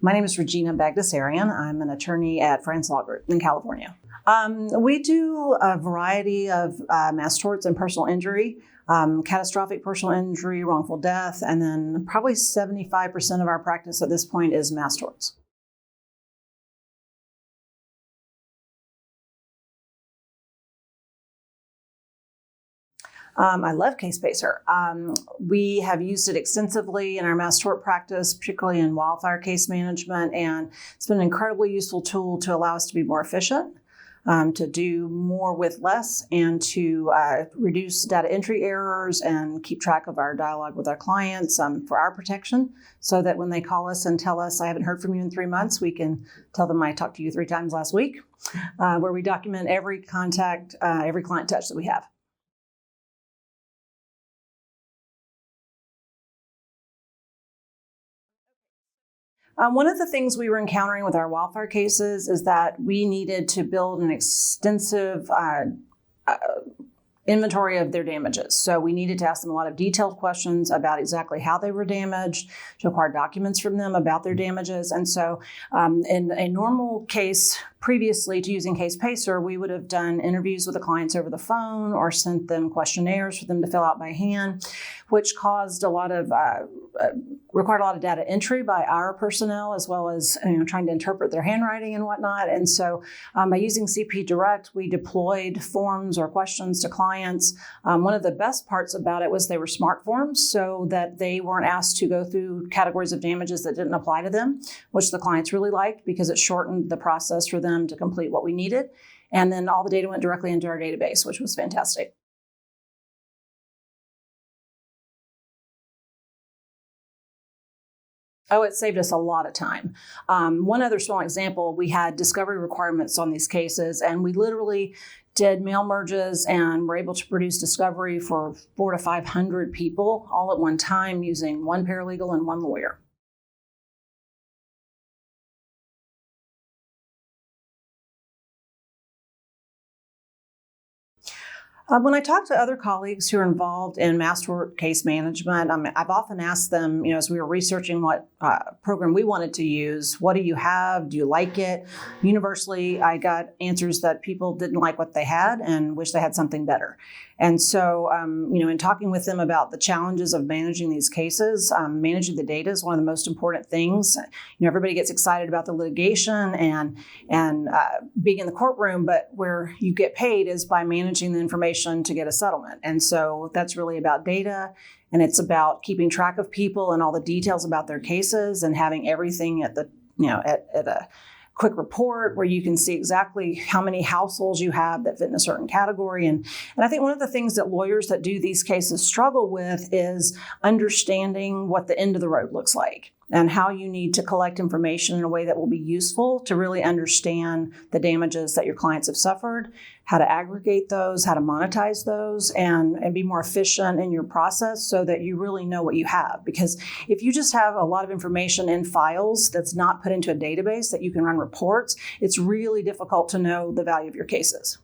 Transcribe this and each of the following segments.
My name is Regina Bagdasarian. I'm an attorney at Frantz Law Group in California. We do a variety of mass torts and personal injury, catastrophic personal injury, wrongful death, and then probably 75% of our practice at this point is mass torts. I love CasePacer. We have used it extensively in our mass tort practice, particularly in wildfire case management, and it's been an incredibly useful tool to allow us to be more efficient, to do more with less, and to reduce data entry errors and keep track of our dialogue with our clients for our protection, so that when they call us and tell us, I haven't heard from you in 3 months, we can tell them I talked to you 3 times last week, where we document every contact, every client touch that we have. One of the things we were encountering with our wildfire cases is that we needed to build an extensive inventory of their damages. So we needed to ask them a lot of detailed questions about exactly how they were damaged, to acquire documents from them about their damages. And so in a normal case, previously to using CasePacer, we would have done interviews with the clients over the phone or sent them questionnaires for them to fill out by hand, which caused required a lot of data entry by our personnel, as well as trying to interpret their handwriting and whatnot. And so by using CP Direct, we deployed forms or questions to clients. One of the best parts about it was they were smart forms, so that they weren't asked to go through categories of damages that didn't apply to them, which the clients really liked because it shortened the process for them to complete what we needed. And then all the data went directly into our database, which was fantastic. Oh, it saved us a lot of time. One other small example, we had discovery requirements on these cases, and we literally did mail merges and were able to produce discovery for 400 to 500 people all at one time using one paralegal and one lawyer. When I talk to other colleagues who are involved in mass tort case management, I've often asked them, as we were researching what program we wanted to use, what do you have? Do you like it? Universally, I got answers that people didn't like what they had and wish they had something better. And so, in talking with them about the challenges of managing these cases, managing the data is one of the most important things. Everybody gets excited about the litigation and being in the courtroom, but where you get paid is by managing the information to get a settlement. And so that's really about data, and it's about keeping track of people and all the details about their cases and having everything at the, at a quick report where you can see exactly how many households you have that fit in a certain category. And I think one of the things that lawyers that do these cases struggle with is understanding what the end of the road looks like and how you need to collect information in a way that will be useful to really understand the damages that your clients have suffered, how to aggregate those, how to monetize those, and be more efficient in your process so that you really know what you have. Because if you just have a lot of information in files that's not put into a database that you can run reports, it's really difficult to know the value of your cases.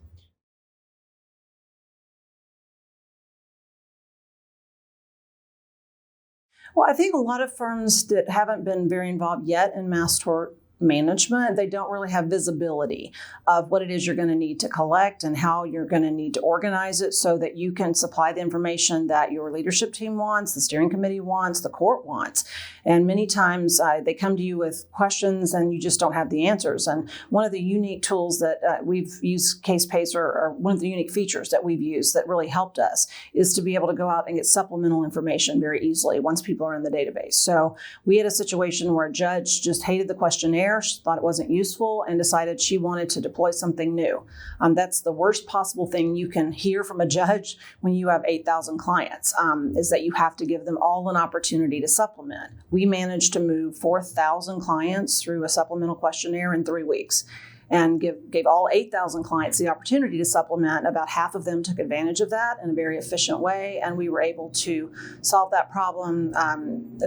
Well, I think a lot of firms that haven't been very involved yet in mass tort management, they don't really have visibility of what it is you're going to need to collect and how you're going to need to organize it so that you can supply the information that your leadership team wants, the steering committee wants, the court wants. And many times they come to you with questions and you just don't have the answers. And one of the unique tools that we've used, CasePacer, or one of the unique features that we've used that really helped us is to be able to go out and get supplemental information very easily once people are in the database. So we had a situation where a judge just hated the questionnaire. She thought it wasn't useful and decided she wanted to deploy something new. That's the worst possible thing you can hear from a judge when you have 8,000 clients, is that you have to give them all an opportunity to supplement. We managed to move 4,000 clients through a supplemental questionnaire in 3 weeks and gave all 8,000 clients the opportunity to supplement. About half of them took advantage of that in a very efficient way, and we were able to solve that problem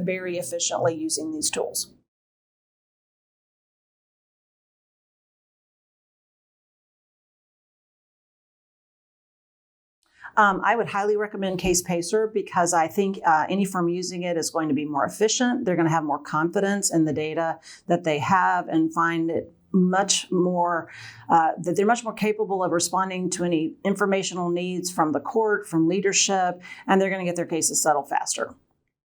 very efficiently using these tools. I would highly recommend CasePacer because I think any firm using it is going to be more efficient. They're going to have more confidence in the data that they have and find it much more, that they're much more capable of responding to any informational needs from the court, from leadership, and they're going to get their cases settled faster.